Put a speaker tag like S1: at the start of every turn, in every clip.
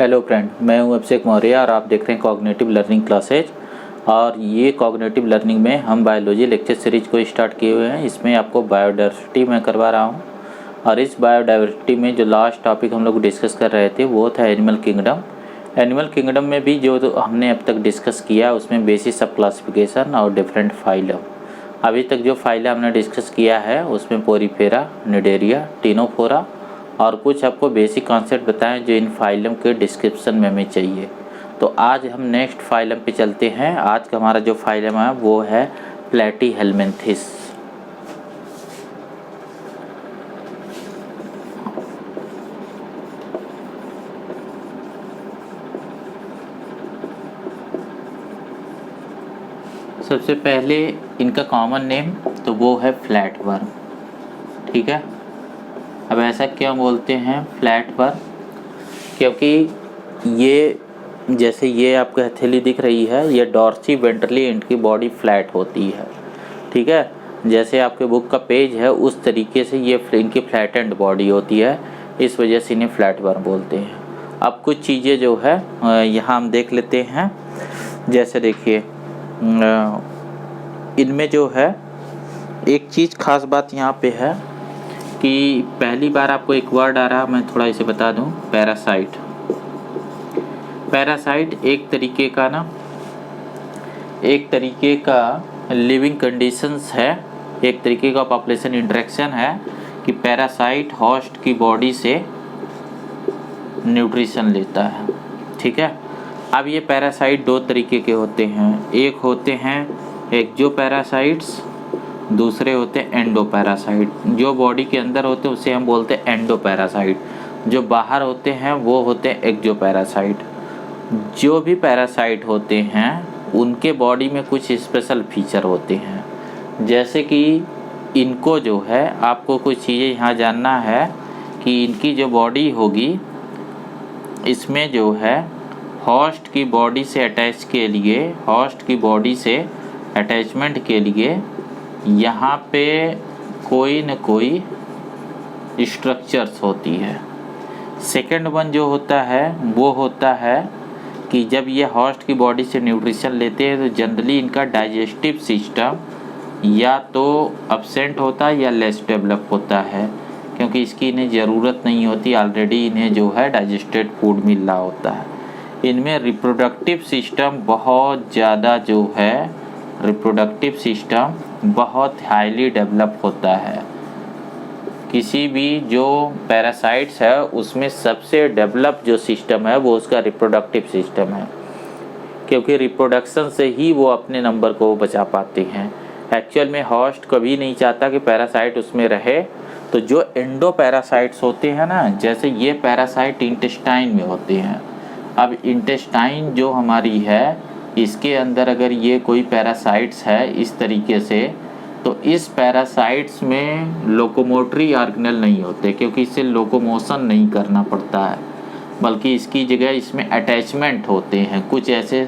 S1: Hello friend, मैं हूं अभिषेक मौर्य और आप देख रहे हैं कॉग्निटिव लर्निंग क्लासेज। और ये कॉग्निटिव लर्निंग में हम बायोलॉजी लेक्चर सीरीज को स्टार्ट किए हुए हैं। इसमें आपको बायोडाइवर्सिटी मैं करवा रहा हूं और इस बायोडाइवर्सिटी में जो लास्ट टॉपिक हम लोग डिस्कस कर रहे थे वो था एनिमल किंगडम। एनिमल किंगडम में भी जो हमने अब तक डिस्कस किया उसमें बेसिस सब क्लासिफिकेशन और डिफरेंट फाइलम। अभी तक जो फाइलम हमने डिस्कस किया है उसमें पोरीफेरा, निडेरिया, टिनोफोरा और कुछ आपको बेसिक कॉन्सेप्ट बताएं जो इन फाइलम के डिस्क्रिप्शन में हमें चाहिए। तो आज हम नेक्स्ट फाइलम पे चलते हैं। आज का हमारा जो फाइलम है वो है प्लेटीहेल्मिन्थिस। सबसे पहले इनका कॉमन नेम तो वो है फ्लैटवर्म, ठीक है। अब ऐसा क्यों बोलते हैं फ्लैटवर्म? क्योंकि ये जैसे ये आपको हथेली दिख रही है, ये डॉर्सी वेंट्रली इनकी बॉडी फ्लैट होती है, ठीक है। जैसे आपके बुक का पेज है उस तरीके से ये इनकी फ्लैटेंड बॉडी होती है, इस वजह से इन्हें फ्लैटवर्म बोलते हैं। अब कुछ चीज़ें जो है यहाँ हम देख लेते हैं। जैसे देखिए इनमें जो है एक चीज़ खास बात यहाँ पे है कि पहली बार आपको एक वर्ड आ रहा, मैं थोड़ा इसे बता दूं, पैरासाइट। पैरासाइट एक तरीके का लिविंग कंडीशंस है, एक तरीके का पॉपुलेशन इंटरेक्शन है कि पैरासाइट होस्ट की बॉडी से न्यूट्रिशन लेता है, ठीक है। अब ये पैरासाइट दो तरीके के होते हैं, एक होते हैं एक्सोपैरासाइट्स, दूसरे होते हैं एंडोपैरासाइट। जो बॉडी के अंदर होते हैं उसे हम बोलते हैं एंडोपैरासाइट, जो बाहर होते हैं वो होते हैं एक्सोपैरासाइट। जो भी पैरासाइट होते हैं उनके बॉडी में कुछ स्पेशल फीचर होते हैं, जैसे कि इनको जो है आपको कुछ चीज़ें यहाँ जानना है कि इनकी जो बॉडी होगी इसमें जो है होस्ट की बॉडी से अटैचमेंट के लिए यहाँ पे कोई न कोई स्ट्रक्चर्स होती है। सेकंड वन जो होता है वो होता है कि जब ये होस्ट की बॉडी से न्यूट्रिशन लेते हैं तो जनरली इनका डाइजेस्टिव सिस्टम या तो अब्सेंट होता है या लेस डेवलप होता है, क्योंकि इसकी इन्हें ज़रूरत नहीं होती, ऑलरेडी इन्हें जो है डाइजेस्टेड फूड मिल रहा होता है। इनमें रिप्रोडक्टिव सिस्टम बहुत हाईली डेवलप होता है। किसी भी जो पैरासाइट्स है उसमें सबसे डेवलप जो सिस्टम है वो उसका रिप्रोडक्टिव सिस्टम है, क्योंकि रिप्रोडक्शन से ही वो अपने नंबर को बचा पाते हैं। एक्चुअल में होस्ट कभी नहीं चाहता कि पैरासाइट उसमें रहे। तो जो एंडोपैरासाइट्स होते हैं ना, जैसे ये पैरासाइट इंटेस्टाइन में होते हैं। अब इंटेस्टाइन जो हमारी है इसके अंदर अगर ये कोई पैरासाइट्स है इस तरीके से, तो इस पैरासाइट्स में लोकोमोटरी ऑर्गेनल नहीं होते, क्योंकि इससे लोकोमोशन नहीं करना पड़ता है, बल्कि इसकी जगह इसमें अटैचमेंट होते हैं। कुछ ऐसे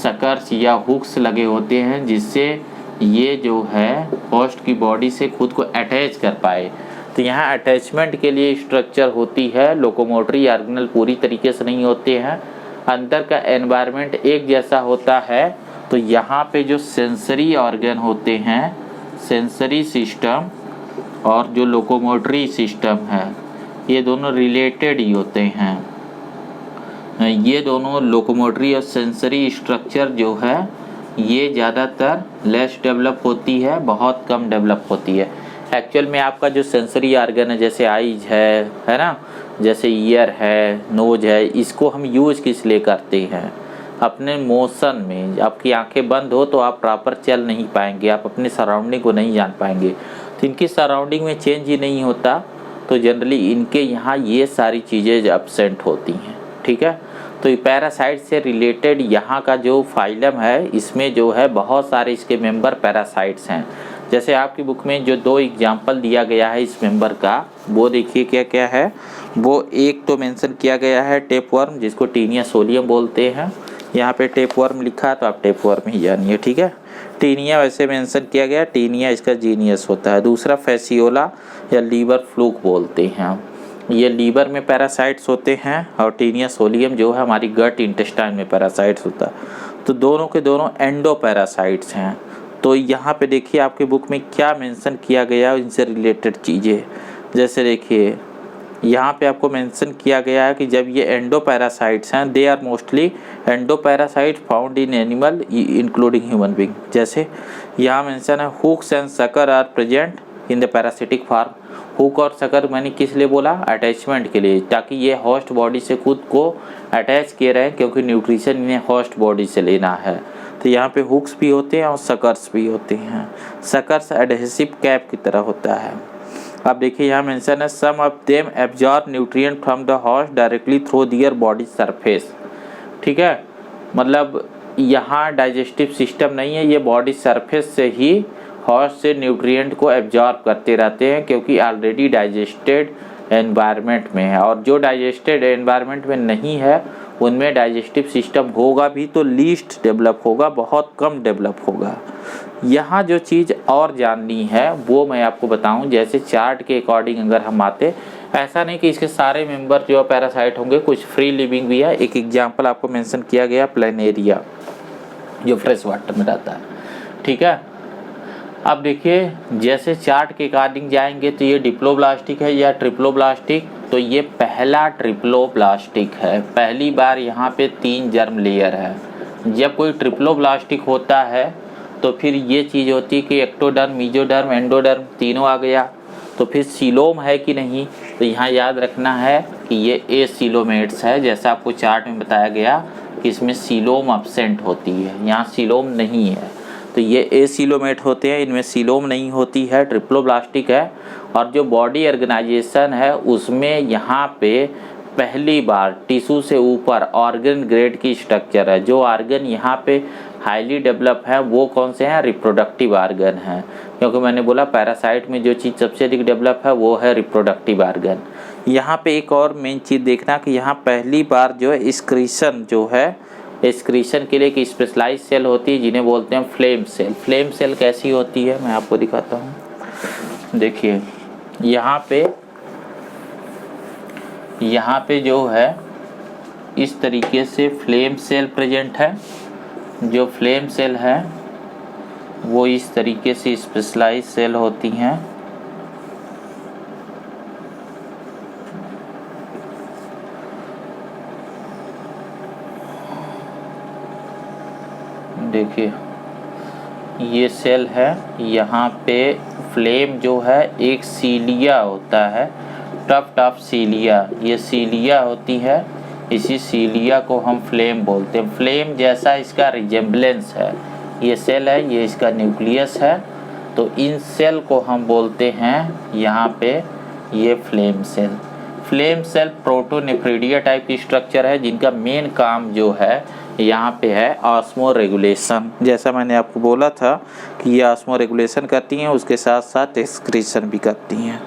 S1: सकर्स या हुक्स लगे होते हैं जिससे ये जो है होस्ट की बॉडी से खुद को अटैच कर पाए। तो यहाँ अटैचमेंट के लिए स्ट्रक्चर होती है, लोकोमोटरी ऑर्गेनल पूरी तरीके से नहीं होते हैं। अंदर का एनवायरनमेंट एक जैसा होता है। तो यहाँ पे जो सेंसरी ऑर्गन होते हैं, सेंसरी सिस्टम और जो लोकोमोटरी सिस्टम है, ये दोनों रिलेटेड ही होते हैं। ये दोनों लोकोमोटरी और सेंसरी स्ट्रक्चर जो है ये ज़्यादातर लेस डेवलप होती है, बहुत कम डेवलप होती है। एक्चुअल में आपका जो सेंसरी ऑर्गन है, जैसे आईज है ना, जैसे ईयर है, नोज है, इसको हम यूज किस लिए करते हैं? अपने मोशन में। आपकी आंखें बंद हो तो आप प्रॉपर चल नहीं पाएंगे, आप अपने सराउंडिंग को नहीं जान पाएंगे। तो इनकी सराउंडिंग में चेंज ही नहीं होता, तो जनरली इनके यहाँ ये सारी चीज़ें एब्सेंट होती हैं, ठीक है। तो पैरासाइट से रिलेटेड यहाँ का जो फाइलम है इसमें जो है बहुत सारे इसके मेंबर पैरासाइट्स हैं। जैसे आपकी बुक में जो दो एग्जाम्पल दिया गया है इस मेंबर का, वो देखिए क्या क्या है। वो एक तो मेंशन किया गया है टेपवर्म, जिसको टीनिया सोलियम बोलते हैं। यहाँ पे टेपवर्म लिखा है तो आप टेपवर्म ही जानिए, ठीक है। टीनिया वैसे मेंशन किया गया, टीनिया इसका जीनियस होता है। दूसरा फैसियोला या लीवर फ्लूक बोलते हैं। ये लीवर में पैरासाइट्स होते हैं और टीनिया सोलियम जो है हमारी गट इंटेस्टाइन में पैरासाइट्स होता है। तो दोनों के दोनों एंडो पैरासाइट्स हैं। तो यहाँ पे देखिए आपके बुक में क्या मेंशन किया गया है इनसे रिलेटेड चीज़ें। जैसे देखिए यहाँ पे आपको मेंशन किया गया है कि जब ये एंडो पैरासाइट्स हैं, they are mostly endo parasite found in animal including human being. जैसे यहाँ मेंशन है hooks and sucker are present in the parasitic form. Hook और सकर मैंने किस लिए बोला? अटैचमेंट के लिए, ताकि ये होस्ट बॉडी से खुद को अटैच किए रहें, क्योंकि न्यूट्रिशन इन्हें होस्ट बॉडी से लेना है। तो यहाँ पे हुक्स भी होते हैं और सकर्स भी होते हैं। सकर्स एडहेसिव कैप की तरह होता है। अब देखिए यहाँ मेंशन है some of them absorb nutrient from the host directly through their body surface. ठीक है, मतलब यहाँ डाइजेस्टिव सिस्टम नहीं है, ये बॉडी सरफेस से ही होस्ट से न्यूट्रिएंट को एब्जॉर्ब करते रहते हैं, क्योंकि ऑलरेडी डाइजेस्टेड एनवायरनमेंट में है। और जो डाइजेस्टेड एनवायरनमेंट में नहीं है उनमें डाइजेस्टिव सिस्टम होगा भी तो लीस्ट डेवलप होगा, बहुत कम डेवलप होगा। यहाँ जो चीज़ और जाननी है वो मैं आपको बताऊं, जैसे चार्ट के अकॉर्डिंग अगर हम आते, ऐसा नहीं कि इसके सारे मेंबर जो पैरासाइट होंगे, कुछ फ्री लिविंग भी है। एक एग्जांपल आपको मेंशन किया गया प्लेनेरिया जो फ्रेश वाटर में रहता है। ठीक है, अब देखिए जैसे चार्ट के अकॉर्डिंग जाएंगे तो ये डिप्लोब्लास्टिक है या ट्रिप्लोब्लास्टिक, तो ये पहला ट्रिप्लोब्लास्टिक है। पहली बार यहाँ पे 3 जर्म लेयर है। जब कोई ट्रिप्लोब्लास्टिक होता है तो फिर ये चीज़ होती है कि एक्टोडर्म, मीजोडर्म, एंडोडर्म तीनों आ गया। तो फिर सीलोम है कि नहीं, तो यहाँ याद रखना है कि ये ए सीलोमेट्स है, जैसा आपको चार्ट में बताया गया कि इसमें सीलोम अब्सेंट होती है, यहाँ सीलोम नहीं है। तो ये ए सीलोमेट होते हैं, इनमें सीलोम नहीं होती है, ट्रिप्लोब्लास्टिक है। और जो बॉडी ऑर्गेनाइजेशन है उसमें यहाँ पे पहली बार टिश्यू से ऊपर ऑर्गन ग्रेड की स्ट्रक्चर है। जो ऑर्गन यहाँ पे हाईली डेवलप है वो कौन से हैं? रिप्रोडक्टिव ऑर्गन हैं, क्योंकि मैंने बोला पैरासाइट में जो चीज़ सबसे अधिक डेवलप है वो है रिप्रोडक्टिव ऑर्गन। यहाँ पे एक और मेन चीज़ देखना कि यहाँ पहली बार जो है एक्सक्रीशन जो है, एक्सक्रीशन के लिए एक स्पेशलाइज सेल होती है जिन्हें बोलते हैं फ्लेम सेल। फ्लेम सेल कैसी होती है मैं आपको दिखाता हूँ। देखिए यहाँ पे जो है इस तरीके से फ्लेम सेल प्रेजेंट है। जो फ्लेम सेल है वो इस तरीके से स्पेशलाइज सेल होती हैं। देखिए ये सेल है, यहाँ पे फ्लेम जो है एक सीलिया होता है, टफ सीलिया, ये सीलिया होती है, इसी सीलिया को हम फ्लेम बोलते हैं। फ्लेम जैसा इसका रिजेम्बलेंस है, ये सेल है, ये इसका न्यूक्लियस है, तो इन सेल को हम बोलते हैं यहाँ पे ये flame cell. Flame cell protonephridia type की स्ट्रक्चर है जिनका मेन काम जो है यहाँ पे है ऑस्मो रेगुलेशन। जैसा मैंने आपको बोला था कि ये ऑस्मो रेगुलेशन करती हैं, उसके साथ साथ एक्सक्रीशन भी करती हैं।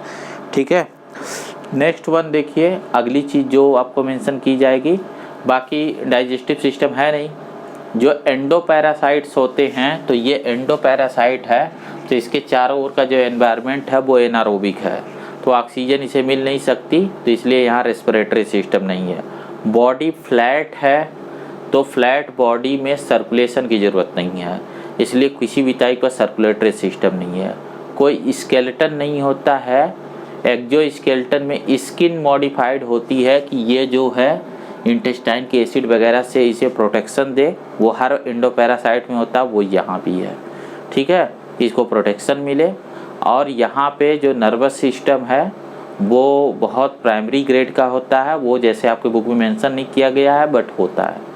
S1: ठीक है, नेक्स्ट वन देखिए, अगली चीज़ जो आपको मेंशन की जाएगी, बाकी डाइजेस्टिव सिस्टम है नहीं। जो एंडोपैरासाइट्स होते हैं तो ये एंडोपैरासाइट है, तो इसके चारों ओर का जो एनवायरनमेंट है वो एनारोबिक है, तो ऑक्सीजन इसे मिल नहीं सकती, तो इसलिए यहाँ रेस्पिरेटरी सिस्टम नहीं है। बॉडी फ्लैट है, तो फ्लैट बॉडी में सर्कुलेशन की ज़रूरत नहीं है, इसलिए किसी भी टाइप का सर्कुलेटरी सिस्टम नहीं है। कोई स्केलेटन नहीं होता है। एक्सोस्केलेटन में स्किन मॉडिफाइड होती है कि ये जो है इंटेस्टाइन के एसिड वगैरह से इसे प्रोटेक्शन दे, वो हर एंडोपैरासाइट में होता है, वो यहाँ भी है। ठीक है, इसको प्रोटेक्शन मिले। और यहाँ पे जो नर्वस सिस्टम है वो बहुत प्राइमरी ग्रेड का होता है, वो जैसे आपके बुक में मेंशन नहीं किया गया है बट होता है।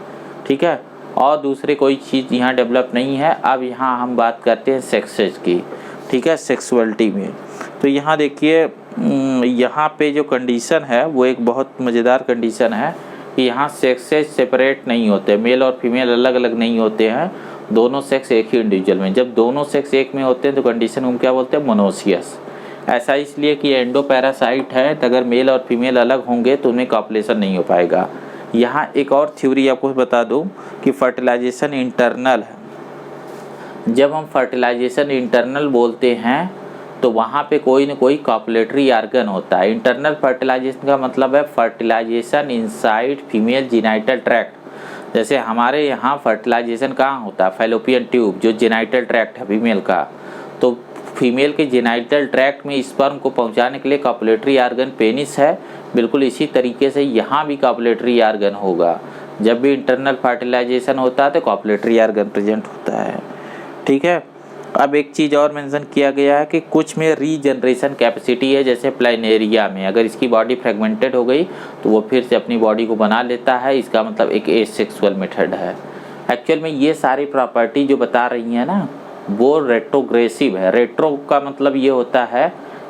S1: ठीक है, और दूसरे कोई चीज़ यहाँ डेवलप नहीं है। अब यहाँ हम बात करते हैं सेक्सेस की। ठीक है, सेक्सुअलिटी में तो यहाँ देखिए यहाँ पे जो कंडीशन है वो एक बहुत मज़ेदार कंडीशन है कि यहाँ सेक्सेस सेपरेट नहीं होते, मेल और फीमेल अलग अलग नहीं होते हैं, दोनों सेक्स एक ही इंडिविजुअल में। जब दोनों सेक्स एक में होते हैं तो कंडीशन हम क्या बोलते हैं? मोनोसियस। ऐसा इसलिए कि एंडोपैरासाइट है, तो अगर मेल और फीमेल अलग होंगे तो उनमें कॉपुलेशन नहीं हो पाएगा। यहाँ एक और थ्योरी आपको बता दूँ कि फर्टिलाइजेशन इंटरनल है। जब हम फर्टिलाइजेशन इंटरनल बोलते हैं तो वहाँ पे कोई न कोई कॉपुलेटरी ऑर्गन होता है। इंटरनल फर्टिलाइजेशन का मतलब है fertilisation inside female genital tract. जैसे हमारे यहाँ फर्टिलाइजेशन कहाँ होता है, फैलोपियन ट्यूब जो जेनिटल ट्रैक्ट है फीमेल का, तो फीमेल के जेनिटल ट्रैक्ट में स्पर्म को पहुँचाने के लिए कॉपुलेटरी ऑर्गन पेनिस है। बिल्कुल इसी तरीके से यहाँ भी कॉपुलेटरी ऑर्गन होगा। जब भी इंटरनल फर्टिलाइजेशन होता है तो कॉपुलेटरी ऑर्गन प्रेजेंट होता है। ठीक है। अब एक चीज़ और मेंशन किया गया है कि कुछ में रीजनरेशन कैपेसिटी है, जैसे प्लाइनेरिया में अगर इसकी बॉडी फ्रेगमेंटेड हो गई तो वो फिर से अपनी बॉडी को बना लेता है। इसका मतलब एक एसेक्सुअल मेथड है। एक्चुअल में ये सारी प्रॉपर्टी जो बता रही है ना वो रेट्रोग्रेसिव है। रेट्रो का मतलब ये होता है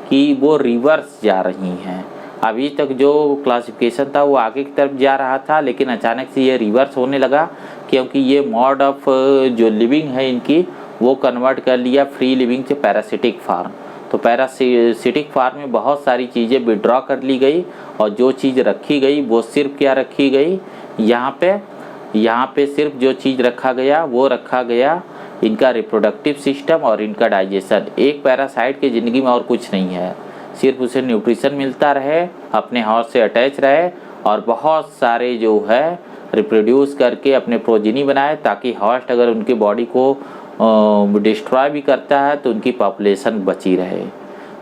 S1: कि वो रिवर्स जा रही हैं। अभी तक जो क्लासिफिकेशन था वो आगे की तरफ जा रहा था, लेकिन अचानक से ये रिवर्स होने लगा क्योंकि ये मोड ऑफ जो लिविंग है इनकी वो कन्वर्ट कर लिया फ्री लिविंग से पैरासिटिक फार्म। तो पैरासिटिक फार्म में बहुत सारी चीज़ें विड्रॉ कर ली गई और जो चीज़ रखी गई वो सिर्फ क्या रखी गई, यहाँ पे सिर्फ जो चीज़ रखा गया वो रखा गया इनका रिप्रोडक्टिव सिस्टम और इनका डाइजेशन। एक पैरासाइट की ज़िंदगी में और कुछ नहीं है, सिर्फ उसे न्यूट्रिशन मिलता रहे, अपने हाउस से अटैच रहे और बहुत सारे जो है रिप्रोड्यूस करके अपने प्रोजेनी बनाए, ताकि हॉस्ट अगर उनकी बॉडी को डिस्ट्रॉय भी करता है तो उनकी पॉपुलेशन बची रहे।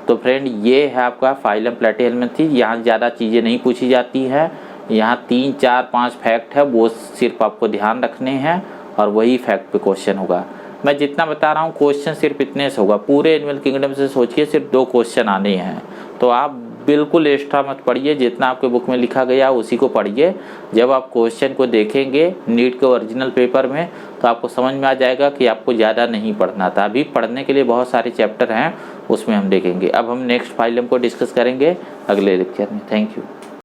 S1: तो फ्रेंड ये है आपका फाइलम प्लैटिहेल्मिंथेस। यहाँ ज़्यादा चीज़ें नहीं पूछी जाती हैं, यहाँ 3, 4, 5 फैक्ट है वो सिर्फ आपको ध्यान रखने हैं और वही फैक्ट पे क्वेश्चन होगा। मैं जितना बता रहा हूँ क्वेश्चन सिर्फ इतने से होगा। पूरे एनिमल किंगडम से सोचिए सिर्फ 2 क्वेश्चन आने हैं, तो आप बिल्कुल एक्स्ट्रा मत पढ़िए, जितना आपके बुक में लिखा गया उसी को पढ़िए। जब आप क्वेश्चन को देखेंगे नीट के ओरिजिनल पेपर में तो आपको समझ में आ जाएगा कि आपको ज़्यादा नहीं पढ़ना था। अभी पढ़ने के लिए बहुत सारे चैप्टर हैं, उसमें हम देखेंगे। अब हम नेक्स्ट फाइलम को डिस्कस करेंगे अगले लेक्चर में। Thank you.